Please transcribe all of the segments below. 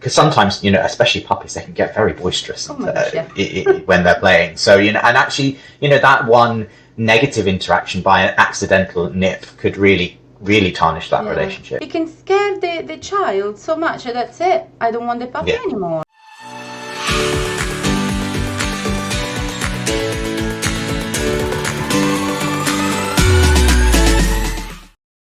because sometimes, especially puppies, they can get very boisterous Oh my gosh, yeah. when they're playing. So, and actually, that one negative interaction by an accidental nip could really, really tarnish that relationship. You can scare the child so much, and that's it. I don't want the puppy anymore.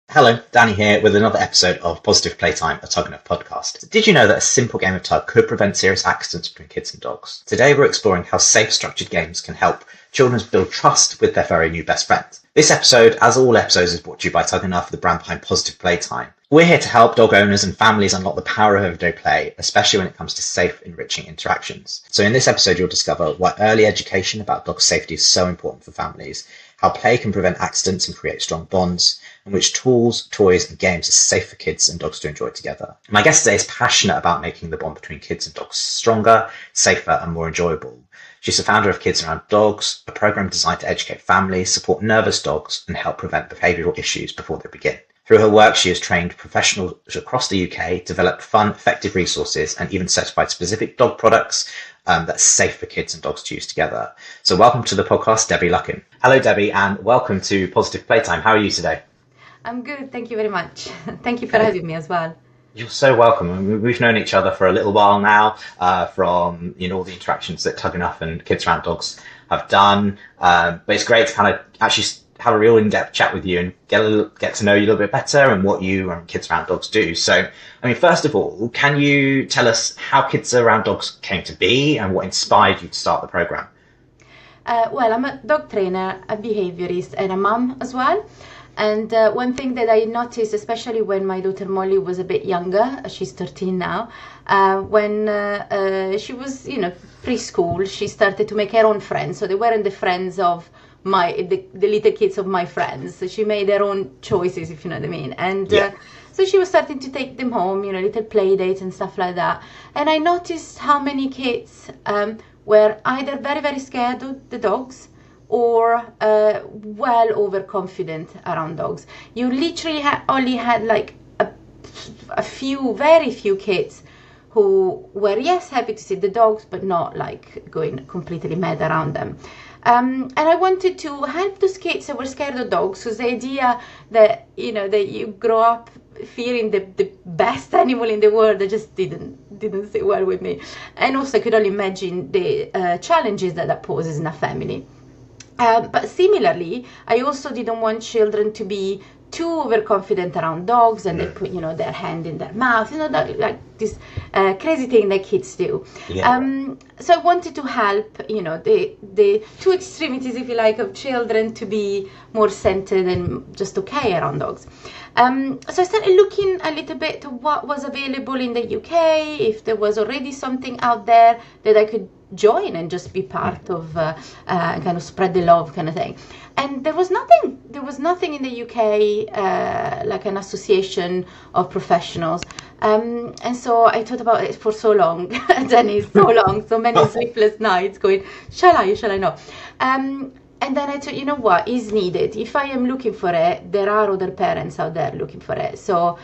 Hello, Danny here with another episode of Positive Playtime, a Tug-E-Nuff podcast. Did you know that a simple game of tug could prevent serious accidents between kids and dogs? Today we're exploring how safe, structured games can help children build trust with their very new best friend. This episode, as all episodes, is brought to you by Tug-E-Nuff, the brand behind Positive Playtime. We're here to help dog owners and families unlock the power of everyday play, especially when it comes to safe, enriching interactions. So in this episode, you'll discover why early education about dog safety is so important for families, how play can prevent accidents and create strong bonds, and which tools, toys, and games are safe for kids and dogs to enjoy together. My guest today is passionate about making the bond between kids and dogs stronger, safer, and more enjoyable. She's the founder of Kids Around Dogs, a program designed to educate families, support nervous dogs, and help prevent behavioural issues before they begin. Through her work, she has trained professionals across the UK, developed fun, effective resources, and even certified specific dog products that's safe for kids and dogs to use together. So welcome to the podcast, Debby Lucken. Hello, Debbie, and welcome to Positive Playtime. How are you today? I'm good, thank you very much. Thank you for having me as well. You're so welcome. We've known each other for a little while now, from all the interactions that Tug-E-Nuff and Kids Around Dogs have done. But it's great to kind of actually have a real in-depth chat with you and get to know you a little bit better and what you and Kids Around Dogs do. So, first of all, can you tell us how Kids Around Dogs came to be and what inspired you to start the program? Well, I'm a dog trainer, a behaviorist, and a mum as well. And one thing that I noticed, especially when my daughter Molly was a bit younger, she's 13 now, when she was, preschool, she started to make her own friends. So they weren't the friends of the little kids of my friends. So she made her own choices, if you know what I mean. And so she was starting to take them home, little play dates and stuff like that. And I noticed how many kids were either very, very scared of the dogs, or well overconfident around dogs. You literally only had like a few, very few kids who were, yes, happy to see the dogs, but not like going completely mad around them. And I wanted to help those kids that were scared of dogs, because the idea that, that you grow up fearing the best animal in the world, that just didn't sit well with me. And also I could only imagine the challenges that poses in a family. But similarly, I also didn't want children to be too overconfident around dogs, and they put, their hand in their mouth, like this crazy thing that kids do. So I wanted to help, the two extremities, if you like, of children to be more centered and just okay around dogs. So I started looking a little bit at what was available in the UK, if there was already something out there that I could join and just be part of, kind of spread the love kind of thing. And there was nothing in the UK like an association of professionals. And so I thought about it for so long, Jenny, so many sleepless nights going, shall I not? And then I thought, you know what, is needed. If I am looking for it, there are other parents out there looking for it. So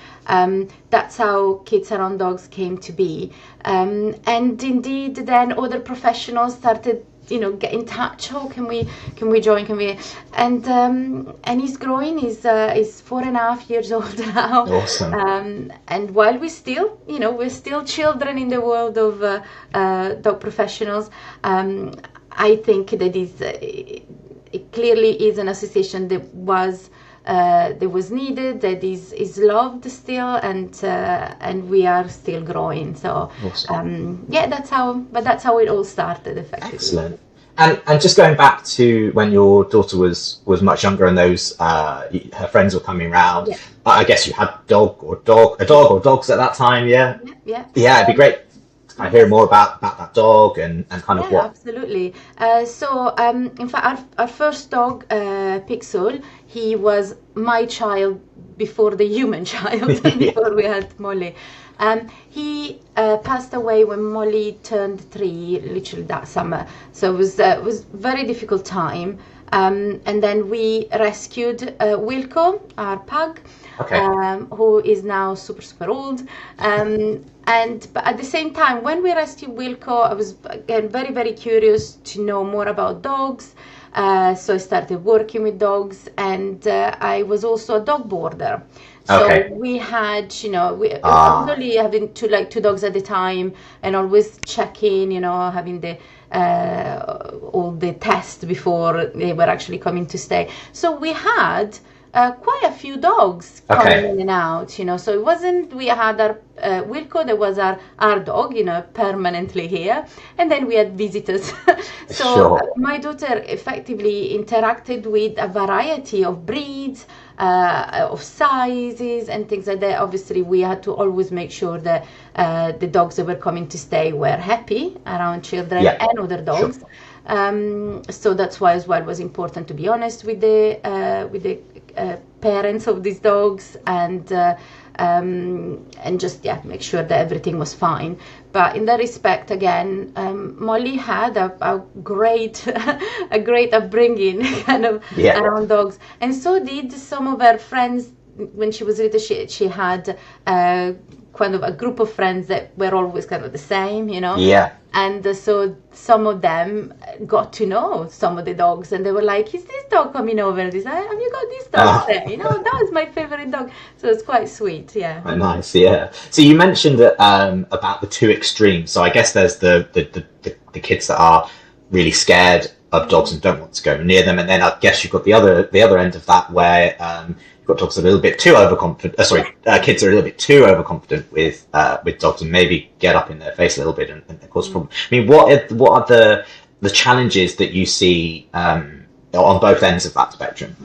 that's how Kids Around Dogs came to be. And indeed, then other professionals started, get in touch. Oh, can we join? And he's growing. He's 4.5 years old now. Awesome. And while we're still children in the world of dog professionals, I think that it clearly is an association that was needed, that is loved still, and we are still growing. So awesome. that's how it all started effectively. Excellent. And just going back to when your daughter was much younger and those her friends were coming around, I guess you had a dog or dogs at that time. Yeah, it'd be great to hear more about that dog and kind of what. Absolutely. So in fact, our first dog, Pixel, he was my child before the human child, before we had Molly. He passed away when Molly turned 3, literally that summer. So it was very difficult time. And then we rescued Wilco, our pug, Okay. who is now super old. But at the same time, when we rescued Wilco, I was again very curious to know more about dogs. So I started working with dogs, and I was also a dog boarder. So we had, we only having two dogs at a time, and always checking, having the all the tests before they were actually coming to stay. So we had quite a few dogs coming in and out, So it wasn't, we had our Wilco, that was our dog, permanently here. And then we had visitors. So my daughter effectively interacted with a variety of breeds, of sizes and things like that. Obviously, we had to always make sure that the dogs that were coming to stay were happy around children and other dogs. So that's why as well it was important to be honest with the parents of these dogs and just make sure that everything was fine. But in that respect, again, Molly had a great upbringing kind of around dogs, and so did some of her friends. When she was little, she had kind of a group of friends that were always kind of the same, And so some of them got to know some of the dogs, and they were like, "Is this dog coming over? Have you got this dog there? That was my favorite dog." So it's quite sweet, Oh, nice, yeah. So you mentioned that about the two extremes. So I guess there's the kids that are really scared of dogs and don't want to go near them, and then I guess you've got the other end of that where you've got dogs a little bit too overconfident. Kids are a little bit too overconfident with dogs and maybe get up in their face a little bit and cause problems. I mean, what are the challenges that you see on both ends of that spectrum?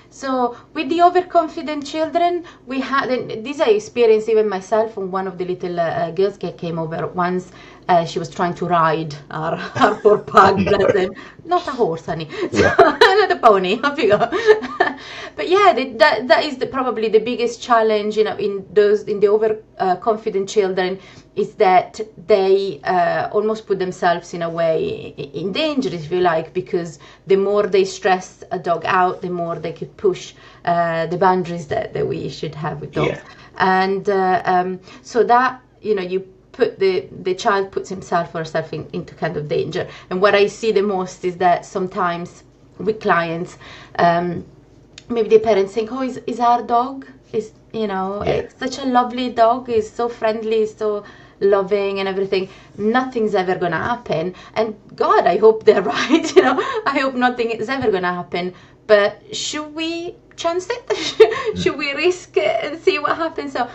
So with the overconfident children, we had, and this I experienced even myself when one of the little girls came over once. She was trying to ride our poor pug, bless him. Not a horse, honey. Not a pony, off you go. But yeah, that is probably the biggest challenge, in the overconfident children, is that they almost put themselves in a way in danger, if you like, because the more they stress a dog out, the more they could push the boundaries that we should have with dogs. And so that, you put the child puts himself or herself into kind of danger. And what I see the most is that sometimes with clients, maybe the parents think, "Oh, is our dog is it's such a lovely dog, is so friendly, so loving and everything, nothing's ever gonna happen." And God, I hope they're right. I hope nothing is ever gonna happen. But should we chance it? Should we risk it and see what happens? So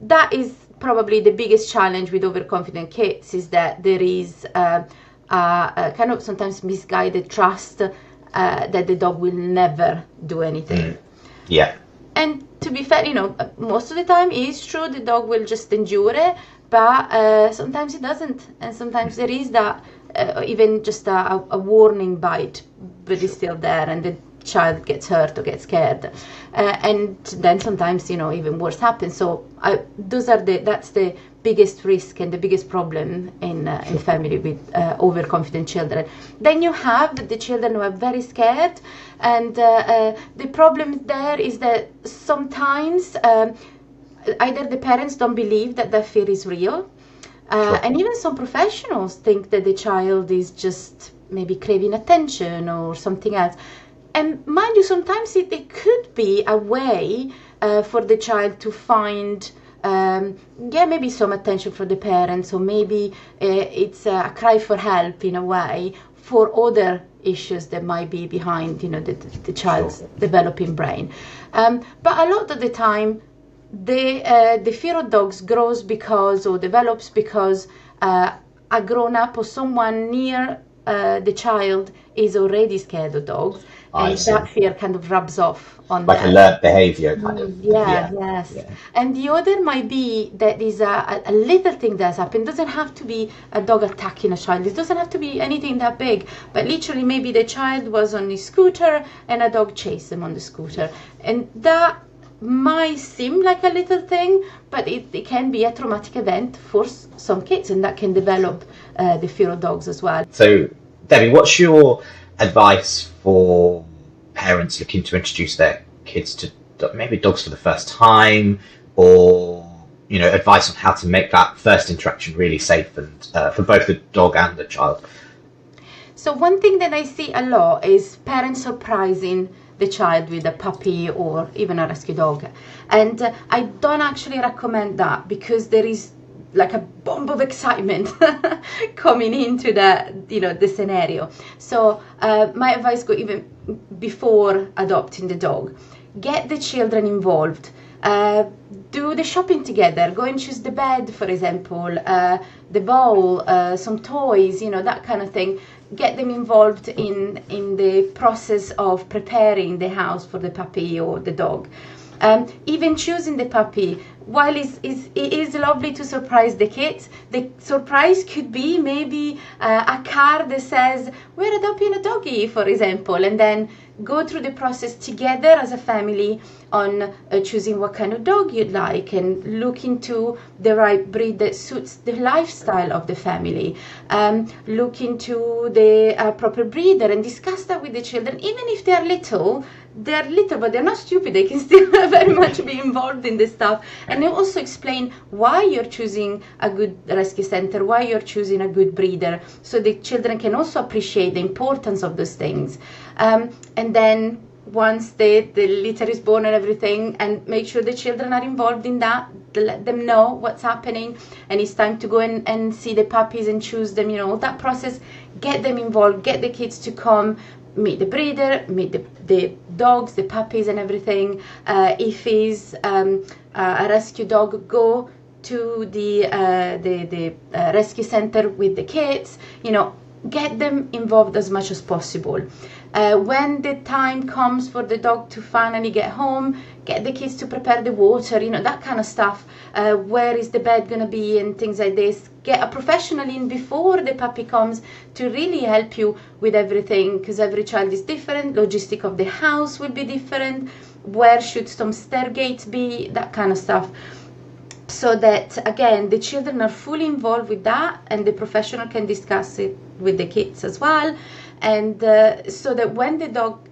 that is probably the biggest challenge with overconfident kids, is that there is a kind of sometimes misguided trust that the dog will never do anything. And to be fair, most of the time it is true, the dog will just endure it, but sometimes it doesn't, and sometimes there is that even just a warning bite, but it's still there, and the child gets hurt or gets scared, and then sometimes even worse happens. So that's the biggest risk and the biggest problem in family with overconfident children. Then you have the children who are very scared, and the problem there is that sometimes either the parents don't believe that fear is real, and even some professionals think that the child is just maybe craving attention or something else. And mind you, sometimes it could be a way for the child to find, maybe some attention from the parents, or maybe it's a cry for help in a way for other issues that might be behind, the child's developing brain. But a lot of the time, the fear of dogs grows develops because a grown-up or someone near the child is already scared of dogs. And that fear kind of rubs off on like them. a learned behavior kind of. Yes. And the other might be that is a little thing that's happened. It doesn't have to be a dog attacking a child. It doesn't have to be anything that big. But literally maybe the child was on his scooter and a dog chased him on the scooter. And that might seem like a little thing, but it can be a traumatic event for some kids, and that can develop the fear of dogs as well. So, Debbie, what's your advice for parents looking to introduce their kids to maybe dogs for the first time, or advice on how to make that first interaction really safe and for both the dog and the child? So one thing that I see a lot is parents surprising the child with a puppy or even a rescue dog, and I don't actually recommend that, because there is like a bomb of excitement coming into the scenario. So my advice go even before adopting the dog. Get the children involved. Do the shopping together. Go and choose the bed, for example, the bowl, some toys, that kind of thing. Get them involved in the process of preparing the house for the puppy or the dog. Even choosing the puppy, while it is lovely to surprise the kids, the surprise could be maybe a card that says, we're adopting a doggy, for example, and then go through the process together as a family on choosing what kind of dog you'd like, and look into the right breed that suits the lifestyle of the family. Look into the proper breeder and discuss that with the children. Even if they're little, but they're not stupid. They can still very much be involved in this stuff. And they also explain why you're choosing a good rescue center, why you're choosing a good breeder, so the children can also appreciate the importance of those things. And then once the litter is born and everything, and make sure the children are involved in that, let them know what's happening, and it's time to go and see the puppies and choose them, that process. Get them involved, get the kids to come, meet the breeder, meet the dogs, the puppies and everything. If it's a rescue dog, go to the rescue center with the kids, get them involved as much as possible. When the time comes for the dog to finally get home, get the kids to prepare the water, that kind of stuff. Where is the bed going to be and things like this. Get a professional in before the puppy comes to really help you with everything, because every child is different. Logistic of the house will be different. Where should some stair gates be, that kind of stuff. So that, again, the children are fully involved with that, and the professional can discuss it with the kids as well. And so that when the dog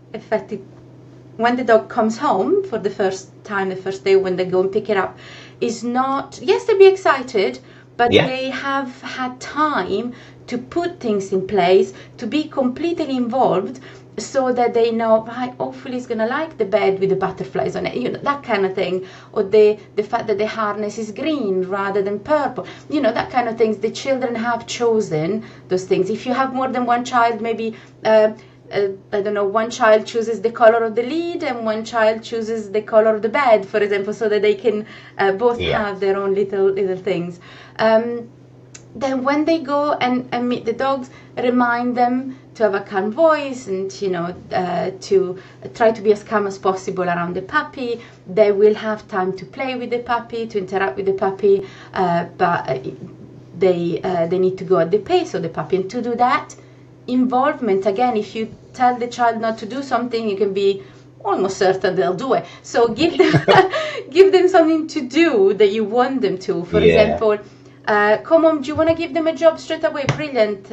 comes home for the first time, the first day when they go and pick it up, is not, yes, they'll be excited, but they have had time to put things in place, to be completely involved, so that they know, right, hopefully he's going to like the bed with the butterflies on it, that kind of thing. Or the fact that the harness is green rather than purple, that kind of things. The children have chosen those things. If you have more than one child, maybe, I don't know, one child chooses the color of the lead and one child chooses the color of the bed, for example, so that they can both have their own little things. Then when they go and meet the dogs, remind them to have a calm voice and, to try to be as calm as possible around the puppy. They will have time to play with the puppy, to interact with the puppy, but they need to go at the pace of the puppy. And to do that, involvement, again, if you tell the child not to do something, you can be almost certain they'll do it. So give them something to do that you want them to. For example, come on, do you want to give them a job straight away? Brilliant.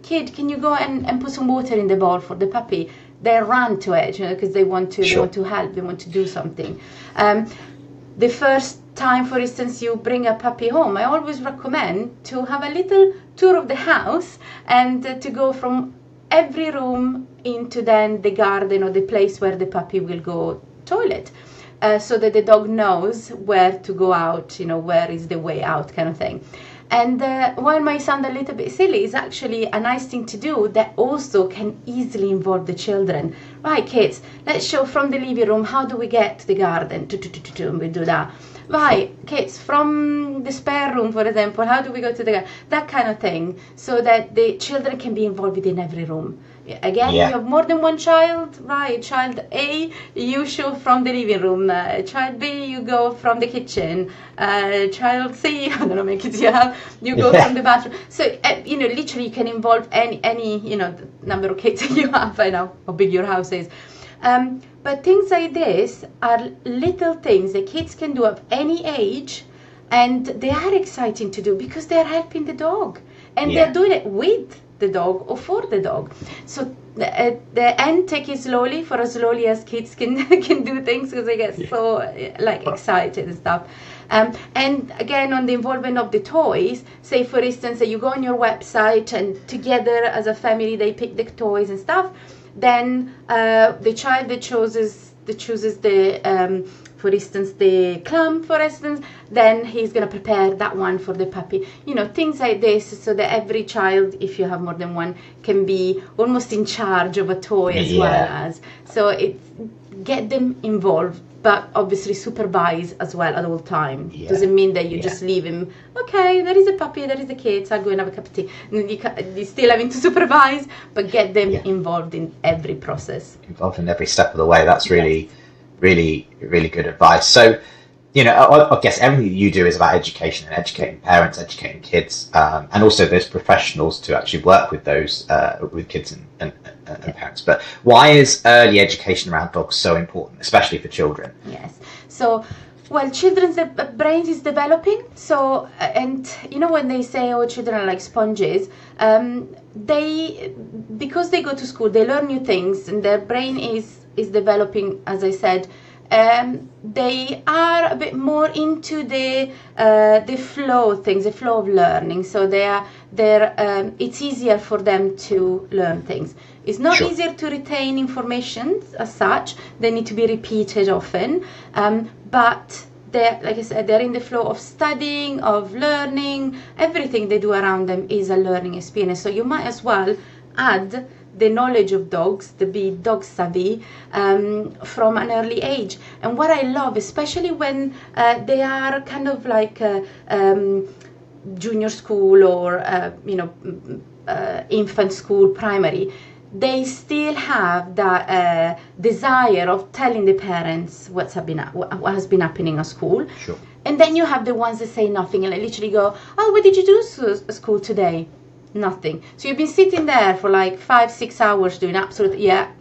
Kid, can you go and put some water in the bowl for the puppy? They run to it, because they want to help, they want to do something. The first time, for instance, you bring a puppy home, I always recommend to have a little tour of the house, and to go from every room into then the garden or the place where the puppy will go toilet. So that the dog knows where to go out, where is the way out, kind of thing. And while might sound a little bit silly, it's actually a nice thing to do that also can easily involve the children. Right, kids, let's show from the living room, how do we get to the garden? And we do that. Right, kids, from the spare room, for example, how do we go to the garden? That kind of thing, so that the children can be involved in every room. Again, you have more than one child, right? Child A, you show from the living room. Child B, you go from the kitchen. Child C, I don't know how many kids you have, you go from the bathroom. So, literally you can involve any the number of kids you have. I know how big your house is. But things like this are little things that kids can do of any age, and they are exciting to do because they are helping the dog, and they're doing it with the dog or for the dog. So and take it slowly, for as slowly as kids can can do things, because they get so like excited and stuff. And again, on the involvement of the toys, say for instance that you go on your website and together as a family they pick the toys and stuff, then the child that chooses the for instance the clown, for instance, then he's going to prepare that one for the puppy, things like this, so that every child, if you have more than one, can be almost in charge of a toy as well as, so it's get them involved, but obviously supervise as well at all time. Doesn't mean that you just leave him, okay, there is a puppy, there is a kid, so I'll go and have a cup of tea. And you're still having to supervise, but get them involved in every process. Involved in every step of the way. That's really, really, really good advice. So, I guess everything you do is about education and educating parents, educating kids, and also those professionals to actually work with those, with kids and parents. But why is early education around dogs so important, especially for children? Yes. So, well, children's brains is developing. So, and when they say, oh, children are like sponges, because they go to school, they learn new things, and their brain is developing, as I said. They are a bit more into the flow of things, the flow of learning. So it's easier for them to learn things. It's not easier to retain information as such. They need to be repeated often. But like I said, they're in the flow of studying, of learning. Everything they do around them is a learning experience. So you might as well add the knowledge of dogs, to be dog savvy from an early age. And what I love, especially when they are kind of like junior school or infant school, primary, they still have that desire of telling the parents what has been happening at school. Sure. And then you have the ones that say nothing and literally go, oh, what did you do at school today? Nothing. So you've been sitting there for like 5-6 hours doing absolutely, I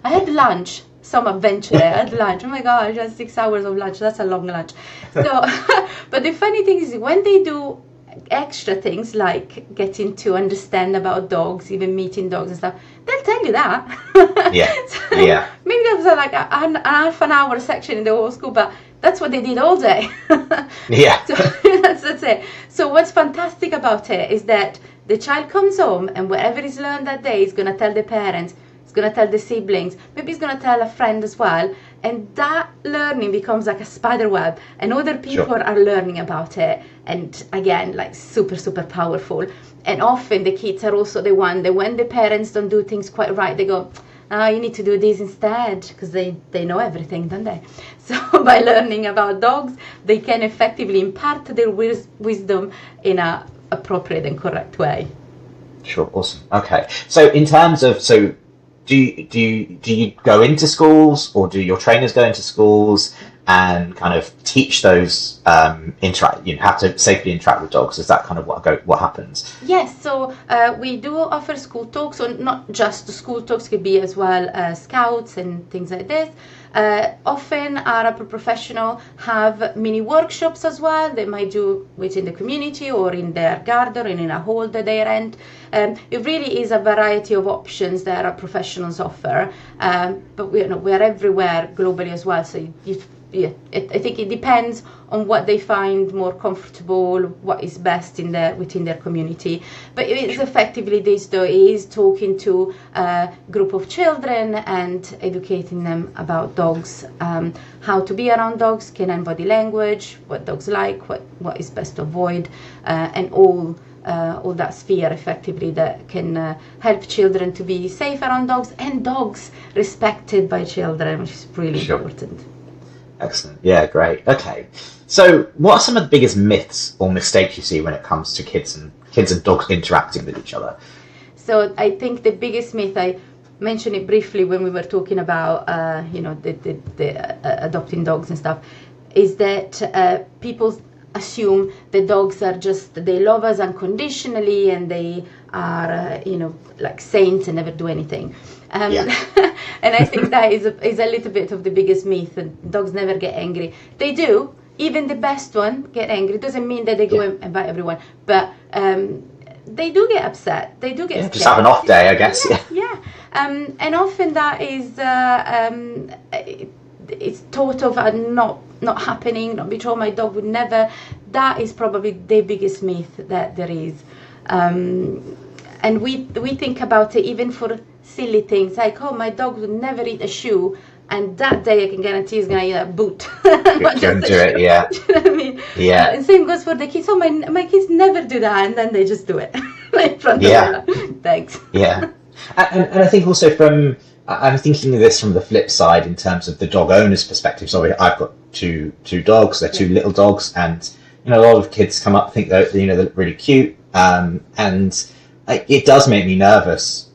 had lunch, some adventure there, I had lunch, oh my gosh, I had 6 hours of lunch, that's a long lunch. So, but the funny thing is when they do extra things like getting to understand about dogs, even meeting dogs and stuff, they'll tell you that. Maybe there was like a half an hour section in the whole school, but that's what they did all day. So that's it. So what's fantastic about it is that the child comes home and whatever is learned that day is going to tell the parents, it's going to tell the siblings, maybe it's going to tell a friend as well, and that learning becomes like a spider web, and other people are learning about it, and again, like super, super powerful. And often the kids are also the one that when the parents don't do things quite right, they go, oh, you need to do this instead, because they know everything, don't they? So by learning about dogs, they can effectively impart their wisdom in a appropriate and correct way. Sure, awesome. Okay, so in terms of, do you go into schools, or do your trainers go into schools and kind of teach those how to safely interact with dogs? Is that kind of what happens? Yes, so we do offer school talks, so not just the school talks, could be as well scouts and things like this. Often our professional have mini workshops as well. They might do within the community or in their garden or in a hall that they rent. It really is a variety of options that our professionals offer, but we're everywhere globally as well, so I think it depends on what they find more comfortable, what is best within their community. But it is effectively this, though, is talking to a group of children and educating them about dogs, how to be around dogs, canine body language, what dogs like, what is best to avoid, and all that sphere effectively that can help children to be safe around dogs, and dogs respected by children, which is really important. Excellent. Yeah, great. Okay. So what are some of the biggest myths or mistakes you see when it comes to kids and dogs interacting with each other? So I think the biggest myth, I mentioned it briefly when we were talking about the adopting dogs and stuff, is that people assume the dogs are they love us unconditionally and they are like saints and never do anything. And I think that is a little bit of the biggest myth, and dogs never get angry. They do. Even the best one get angry. It doesn't mean that they go and bite everyone, but they do get upset. They do get scared. Just have an off day, I guess. Yeah. And often that is it's thought of as not happening. Not be sure my dog would never. That is probably the biggest myth that there is. And we think about it even for silly things like, oh, my dog would never eat a shoe, and that day I can guarantee he's gonna eat a boot. Not just do it, yeah. Do you know what I mean? Yeah. And same goes for the kids. Oh, my kids never do that, and then they just do it in front of them. Thanks. Yeah. And I think also I'm thinking of this from the flip side in terms of the dog owner's perspective. So I've got two dogs. They're two little dogs, and a lot of kids come up think that they look really cute, and it does make me nervous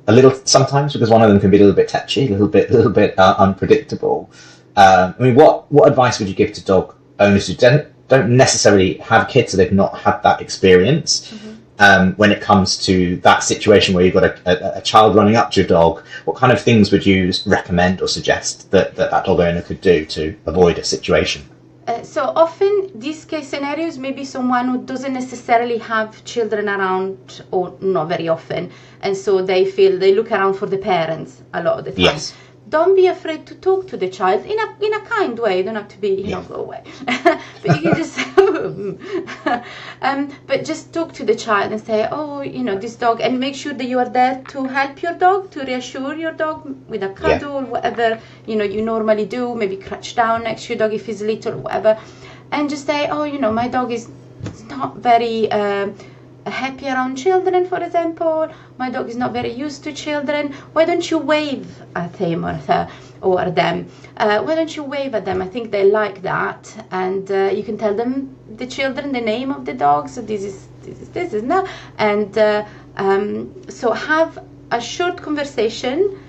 a little sometimes, because one of them can be a little bit touchy, a little bit unpredictable. I mean, what advice would you give to dog owners who don't necessarily have kids, so they've not had that experience? When it comes to that situation where you've got a child running up to your dog, what kind of things would you recommend or suggest that dog owner could do to avoid a situation? So often these case scenarios, maybe someone who doesn't necessarily have children around, or not very often, and so they look around for the parents a lot of the time. Yes. Don't be afraid to talk to the child in a kind way. You don't have to be, go away. But you can just, but just talk to the child and say, oh, this dog, and make sure that you are there to help your dog, to reassure your dog with a cuddle, whatever, you normally do, maybe crouch down next to your dog if he's little, whatever. And just say, oh, my dog is not very happy around children, for example. My dog is not very used to children. Why don't you wave at him or her or them? Why don't you wave at them? I think they like that, and you can tell them the children the name of the dog. So this is now, and so have a short conversation.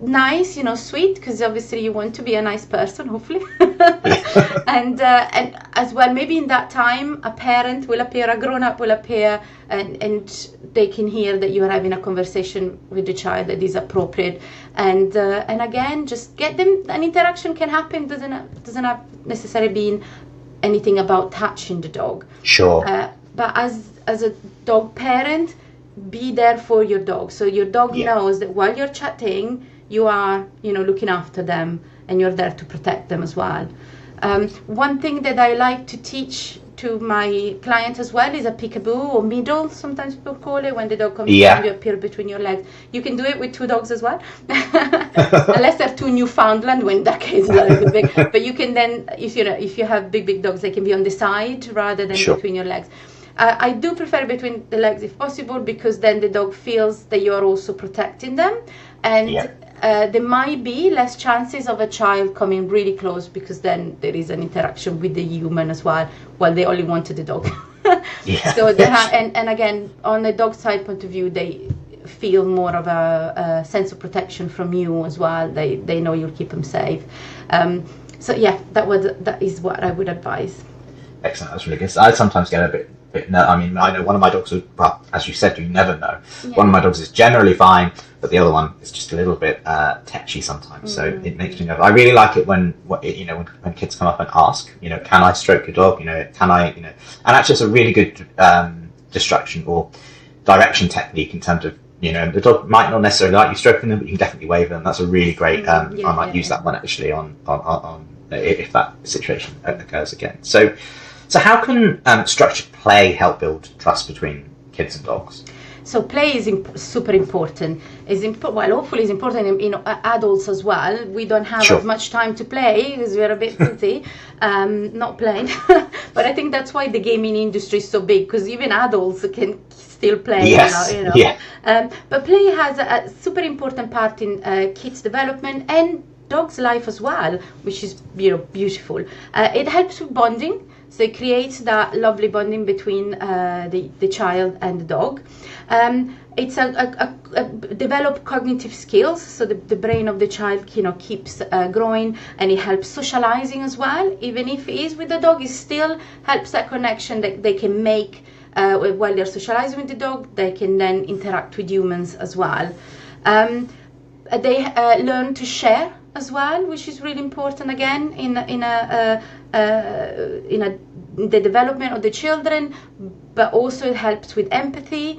Nice, sweet, because obviously you want to be a nice person, hopefully. And as well, maybe in that time, a parent will appear, a grown-up will appear, and they can hear that you are having a conversation with the child that is appropriate. And again, just get them. An interaction can happen. Doesn't have necessarily been anything about touching the dog. Sure. But as a dog parent, be there for your dog. So your dog knows that while you're chatting, you are, looking after them, and you're there to protect them as well. One thing that I like to teach to my clients as well is a peekaboo, or middle, sometimes people call it, when the dog comes and you appear between your legs. You can do it with two dogs as well, unless they're two Newfoundland, when in that case it's a little big. But you can then, if you have big dogs, they can be on the side rather than between your legs. I do prefer between the legs if possible, because then the dog feels that you are also protecting them, and there might be less chances of a child coming really close, because then there is an interaction with the human as well, while they only wanted the dog. So they and again, on the dog side point of view, they feel more of a sense of protection from you as well. They know you'll keep them safe. So that is what I would advise. Excellent, that's really good. I sometimes get a bit I know one of my dogs, well, as you said, you never know. One of my dogs is generally fine, but the other one is just a little bit tetchy sometimes. So it makes me nervous. I really like it when kids come up and ask, can I stroke your dog? Can I, and actually it's a really good distraction or direction technique in terms of, the dog might not necessarily like you stroking them, but you can definitely wave them. That's a really great, I might use that one actually on if that situation occurs again. So how can structured play help build trust between kids and dogs? So play is super important. Hopefully it's important in adults as well. We don't have as much time to play because we're a bit busy not playing. But I think that's why the gaming industry is so big, because even adults can still play. But play has a super important part in kids' development and dogs' life as well, which is beautiful. It helps with bonding. So it creates that lovely bonding between the child and the dog. It's develop cognitive skills, so the brain of the child keeps growing, and it helps socializing as well. Even if it is with the dog, it still helps that connection that they can make while they're socializing with the dog. They can then interact with humans as well. They learn to share as well, which is really important again in a the development of the children, but also it helps with empathy.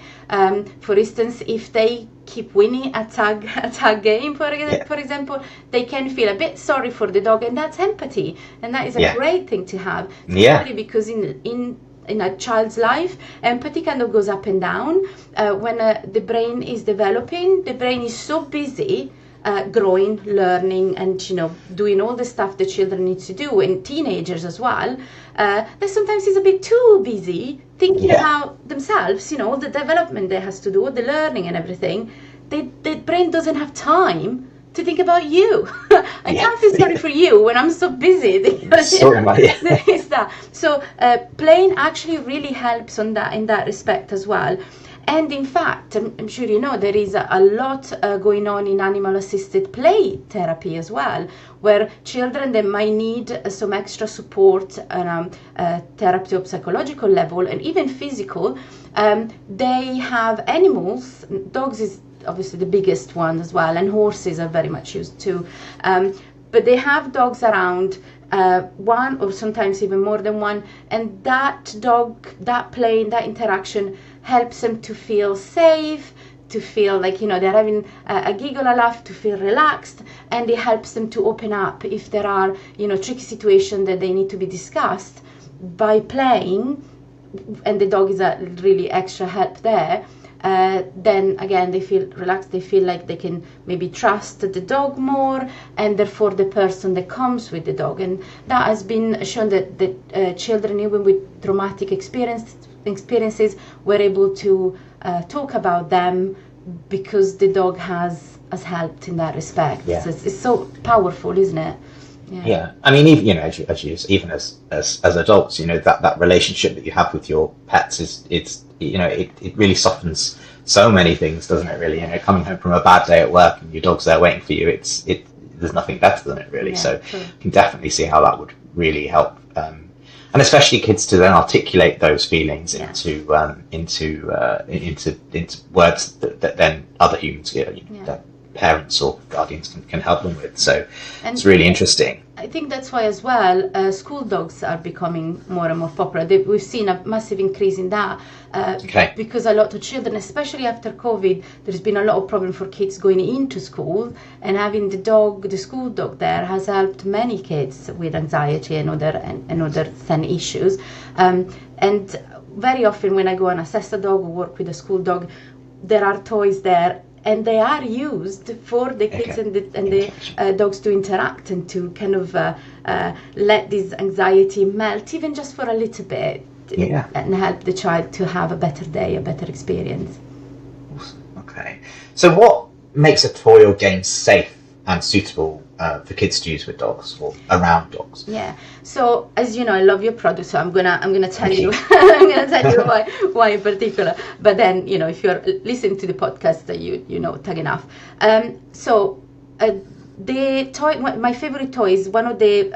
For instance, if they keep winning a tug game, for example, they can feel a bit sorry for the dog, and that's empathy, and that is a great thing to have, especially because in a child's life, empathy kind of goes up and down. When the brain is developing, the brain is so busy growing, learning, and doing all the stuff the children need to do, and teenagers as well, that sometimes is a bit too busy thinking about themselves, all the development they has to do, all the learning and everything. The brain doesn't have time to think about you. I can't feel sorry for you when I'm so busy. So playing actually really helps in that respect as well. And in fact, I'm sure there is a lot going on in animal-assisted play therapy as well, where children that might need some extra support on a therapy or psychological level, and even physical, they have animals. Dogs is obviously the biggest one as well, and horses are very much used too. But they have dogs around, one or sometimes even more than one, and that dog, that playing, that interaction helps them to feel safe, to feel like they're having a giggle, a laugh, to feel relaxed, and it helps them to open up if there are tricky situations that they need to be discussed. By playing, and the dog is a really extra help there, then again they feel relaxed, they feel like they can maybe trust the dog more, and therefore the person that comes with the dog. And that has been shown that children even with traumatic experiences were able to talk about them because the dog has helped in that respect. So it's so powerful, isn't it? I mean, even even as adults, that relationship that you have with your pets it really softens so many things, doesn't it? Really, coming home from a bad day at work and your dog's there waiting for you, there's nothing better than it, really. So you can definitely see how that would really help, and especially kids to then articulate those feelings into words that then other humans, that parents or guardians can help them with. So it's really interesting. I think that's why as well school dogs are becoming more and more popular. We've seen a massive increase in that because a lot of children, especially after COVID, there's been a lot of problem for kids going into school, and having the school dog there has helped many kids with anxiety and other zen issues. And very often when I go and assess a dog or work with a school dog, there are toys there, and they are used for the kids and the dogs to interact and to kind of let this anxiety melt, even just for a little bit, and help the child to have a better day, a better experience. Awesome. Okay. So what makes a toy or game safe and suitable for kids to use with dogs or around dogs? So as you know, I love your product, so I'm gonna tell you I'm gonna tell you why in particular. But then if you're listening to the podcast, you know Tug-E-Nuff. So the toy, my favorite toy is one of the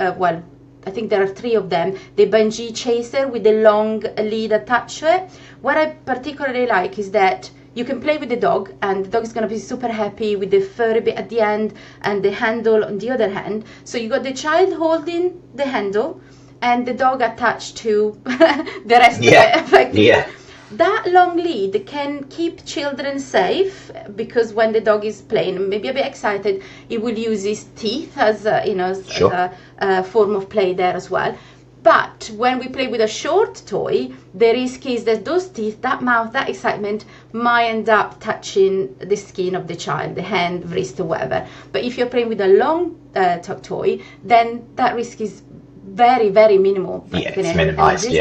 I think there are 3 of them. The bungee chaser with the long lead attached to it. What I particularly like is that you can play with the dog, and the dog is going to be super happy with the furry bit at the end and the handle on the other hand. So you got the child holding the handle and the dog attached to the rest of it, effectively. That long lead can keep children safe, because when the dog is playing, maybe a bit excited, he will use his teeth as a form of play there as well. But when we play with a short toy, the risk is that those teeth, that mouth, that excitement might end up touching the skin of the child, the hand, wrist, or whatever. But if you're playing with a long toy, then that risk is very, very minimal. It's minimized,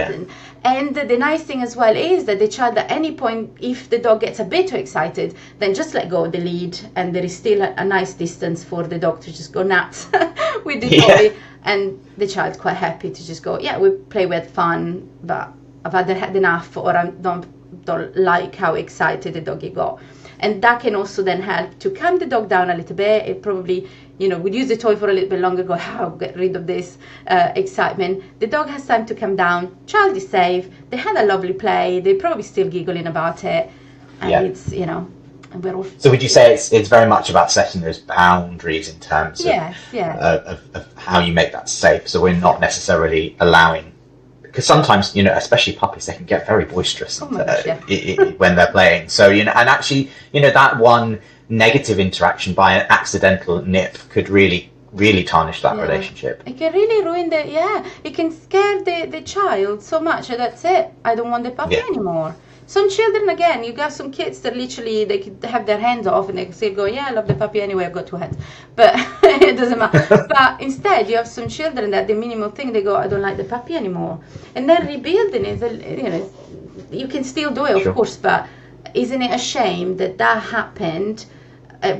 And the nice thing as well is that the child, at any point, if the dog gets a bit too excited, then just let go of the lead, and there is still a nice distance for the dog to just go nuts with the toy. And the child's quite happy to just go, we play, with fun, but I've either had enough, or I don't like how excited the doggy got. And that can also then help to calm the dog down a little bit. It probably, we'd use the toy for a little bit longer, get rid of this excitement. The dog has time to calm down, child is safe, they had a lovely play, they're probably still giggling about it, and it's, we're all... So would you say it's very much about setting those boundaries in terms of how you make that safe? So we're not necessarily allowing because sometimes, especially puppies, they can get very boisterous yeah. when they're playing. So, and actually, that one negative interaction by an accidental nip could really tarnish that relationship. It can really ruin it can scare the child so much that that's it. I don't want the puppy anymore. Some children, again, you got some kids that literally they could have their hands off and they can still go, I love the puppy anyway, I've got 2 hands. But it doesn't matter. But instead, you have some children that the minimal thing, they go, I don't like the puppy anymore. And then rebuilding is, you can still do it, of course, but isn't it a shame that happened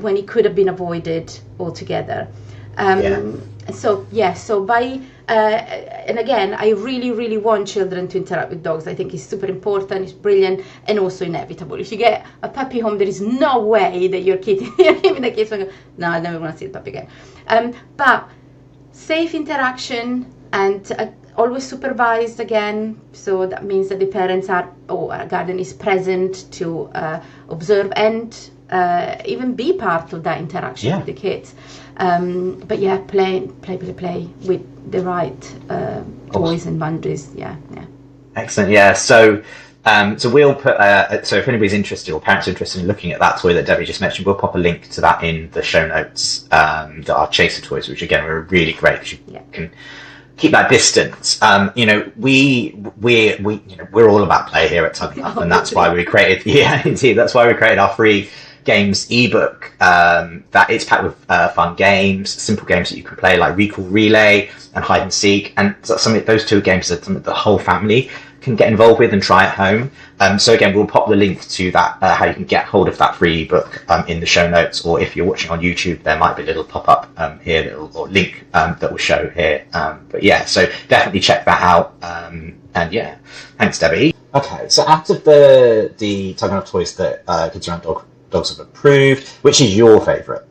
when it could have been avoided altogether? So by and again, I really, really want children to interact with dogs. I think it's super important, it's brilliant, and also inevitable. If you get a puppy home, there is no way that you're giving the kids go, no, I never want to see the puppy again. But safe interaction and always supervised again. So that means that the parents are, or a guardian is present to observe and even be part of that interaction with the kids. But play with the right toys and boundaries. Excellent. So we'll put so if anybody's interested or parents are interested in looking at that toy that Debbie just mentioned, we'll pop a link to that in the show notes. That are chaser toys, which again are really great because you can keep that distance. We're all about play here at Tug-E-Nuff, and that's why we created that's why we created our free games ebook. That it's packed with fun games, simple games that you can play like Recall Relay and Hide and Seek, and those 2 games are something the whole family can get involved with and try at home. So again, we'll pop the link to that, how you can get hold of that free ebook in the show notes, or if you're watching on YouTube, there might be a little pop-up here or link that will show here. So definitely check that out. Thanks, Debbie. Okay, so out of the Tug-E-Nuff toys that Kids Around Dogs have approved, which is your favourite?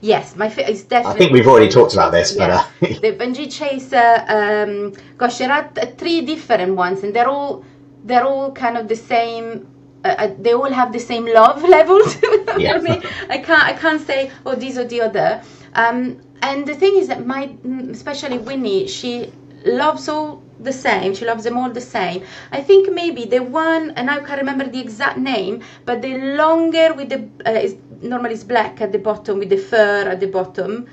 Yes, my favorite is definitely. I think we've already talked about this, but the Bungee Chaser. Gosh, there are 3 different ones, and they're all kind of the same. They all have the same love levels. I can't say this or the other. And the thing is that especially Winnie, she loves all the same. She loves them all the same. I think maybe the one, and I can't remember the exact name, but the longer with the normally it's black at the bottom with the fur at the bottom,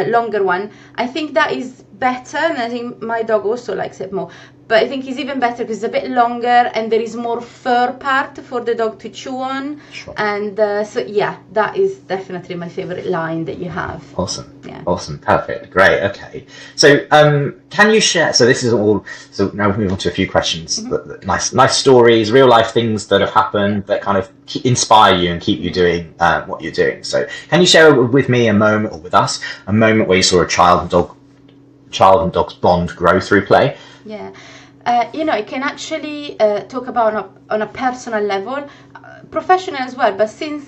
longer one. I think that is better, and I think my dog also likes it more. But I think it's even better because it's a bit longer and there is more fur part for the dog to chew on. Sure. And that is definitely my favorite line that you have. Awesome. Awesome. Perfect. Great. Okay. So can you share, so this is all, so now we'll move on to a few questions. Nice stories, real life things that have happened that kind of inspire you and keep you doing what you're doing. So can you share with me a moment, or with us, a moment where you saw a child and dog's bond grow through play? It can actually talk about on a personal level, professional as well, but since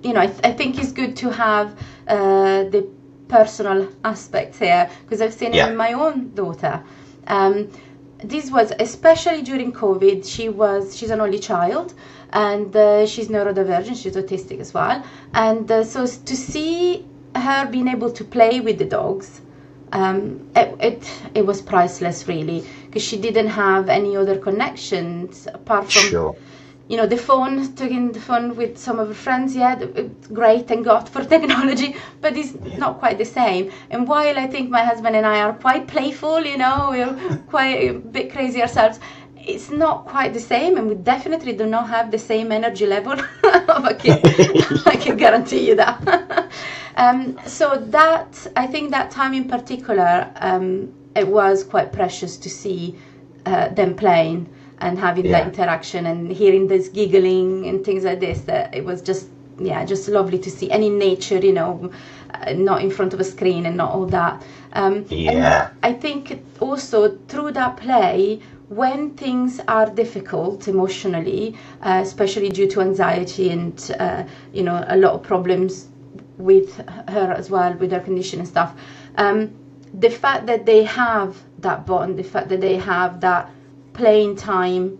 I think it's good to have the personal aspects here, because I've seen it in my own daughter. This was especially during COVID. She's an only child, and she's neurodivergent, she's autistic as well, and so to see her being able to play with the dogs, it was priceless, really, because she didn't have any other connections apart from the phone, taking the phone with some of her friends. Great, thank God for technology, but it's not quite the same. And while I think my husband and I are quite playful, we're quite a bit crazy ourselves, it's not quite the same, and we definitely do not have the same energy level of a kid. I can guarantee you that. So that, I think that time in particular, it was quite precious to see them playing and having that interaction and hearing this giggling and things like this. That it was just lovely to see. And in nature, not in front of a screen and not all that. And I think also through that play, when things are difficult emotionally, especially due to anxiety and a lot of problems with her as well, with her condition and stuff, the fact that they have that bond, the fact that they have that playing time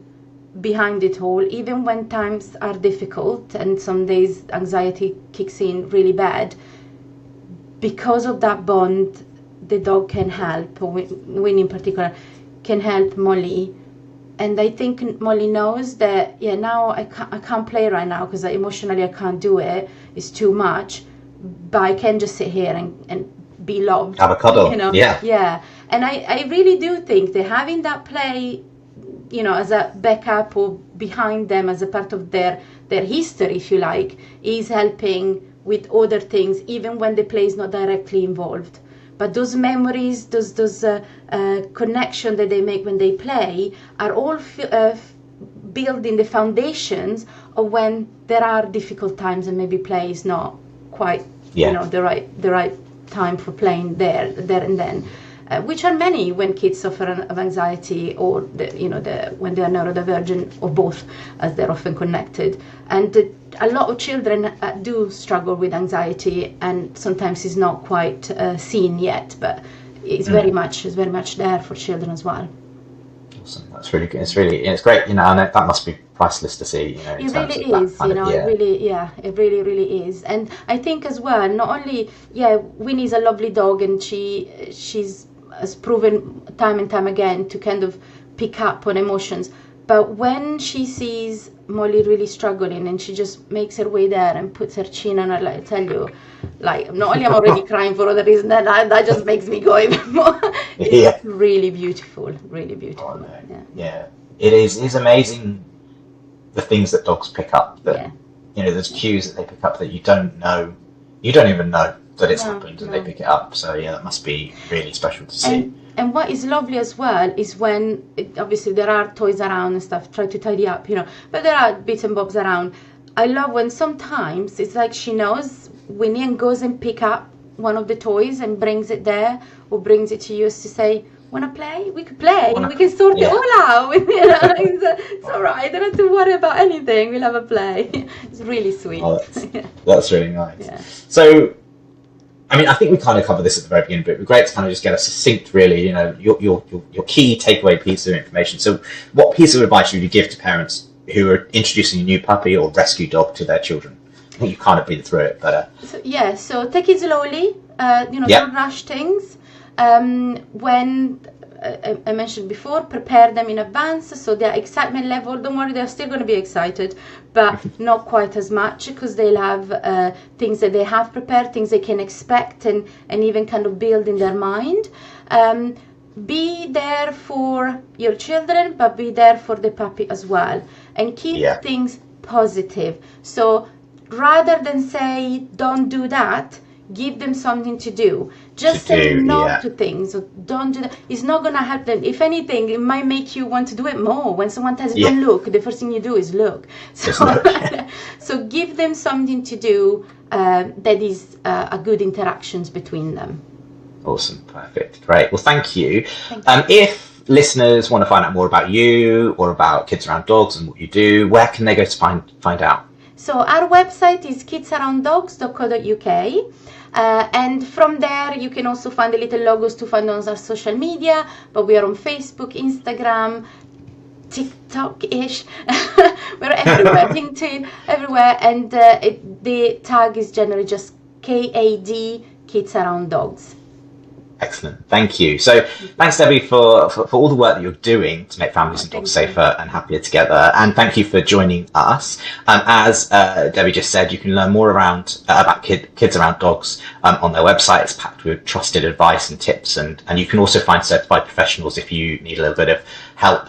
behind it all, even when times are difficult and some days anxiety kicks in really bad, because of that bond, the dog can help, or Winnie in particular, can help Molly. And I think Molly knows that, now I can't play right now because emotionally I can't do it. It's too much. But I can just sit here and be loved. Have a cuddle. Yeah. Yeah. And I really do think that having that play, as a backup or behind them as a part of their history, if you like, is helping with other things, even when the play is not directly involved. But those memories, those connection that they make when they play are all building the foundations of when there are difficult times and maybe play is not quite, the right time for playing there and then. Which are many when kids suffer of anxiety or when they are neurodivergent, or both, as they're often connected. And a lot of children do struggle with anxiety, and sometimes it's not quite seen yet, but it's very much there for children as well. Awesome, that's really good. It's great, and that must be priceless to see. It really is, it really is. And I think as well, not only, Winnie's a lovely dog, and she's has proven time and time again to kind of pick up on emotions. But when she sees Molly really struggling, and she just makes her way there and puts her chin on her, I tell you, not only I'm already crying for other reasons, that just makes me go even more. It's really beautiful, really beautiful. Oh, no. Yeah, it is amazing the things that dogs pick up. That there's cues that they pick up that you don't even know that it's happened, and they pick it up. So that must be really special to see. And what is lovely as well is when, obviously there are toys around and stuff, try to tidy up, but there are bits and bobs around. I love when sometimes it's like she knows Winnie and goes and pick up one of the toys and brings it there, or brings it to you to say, wanna play? We could play. We can sort it all out. It's all right. I don't have to worry about anything. We'll have a play. It's really sweet. Oh, that's really nice. Yeah. So, I think we kind of covered this at the very beginning, but it'd be great to kind of just get a succinct, really, your key takeaway piece of information. So what piece of advice would you give to parents who are introducing a new puppy or rescue dog to their children? I think you've kind of been through it, but... So take it slowly, don't rush things. When I mentioned before, prepare them in advance, so their excitement level, don't worry, they're still going to be excited, but not quite as much, because they'll have things that they have prepared, things they can expect, and even kind of build in their mind. Be there for your children, but be there for the puppy as well, and keep things positive. So rather than say don't do that, give them something to do. Just say no to things. So don't do that. It's not going to help them. If anything, it might make you want to do it more. When someone tells you don't look, the first thing you do is look. So, so give them something to do that is a good interactions between them. Awesome. Perfect. Great. Well, thank you. If listeners want to find out more about you or about Kids Around Dogs and what you do, where can they go to find out? So our website is kidsarounddogs.co.uk. And from there you can also find the little logos to find on our social media, but we are on Facebook, Instagram, TikTok-ish. We're everywhere, LinkedIn, everywhere, and the tag is generally just KAD, Kids Around Dogs. Excellent, thank you. So thanks, Debbie, for all the work that you're doing to make families and dogs safer and happier together, and thank you for joining us. As Debbie just said, you can learn more about Kids Around Dogs on their website. It's packed with trusted advice and tips, and you can also find certified professionals if you need a little bit of help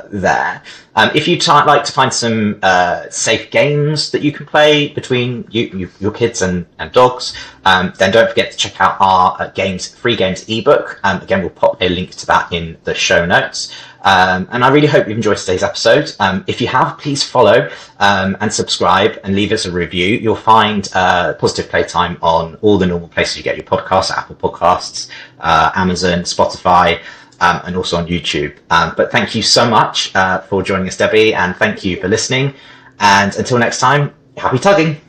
there. If you'd like to find some safe games that you can play between your kids and dogs, then don't forget to check out our free games ebook. Again, we'll pop a link to that in the show notes. And I really hope you've enjoyed today's episode. If you have, please follow and subscribe and leave us a review. You'll find Positive Playtime on all the normal places you get your podcasts, Apple Podcasts, Amazon, Spotify, and also on YouTube. But thank you so much for joining us, Debbie, and thank you for listening. And until next time, happy tugging.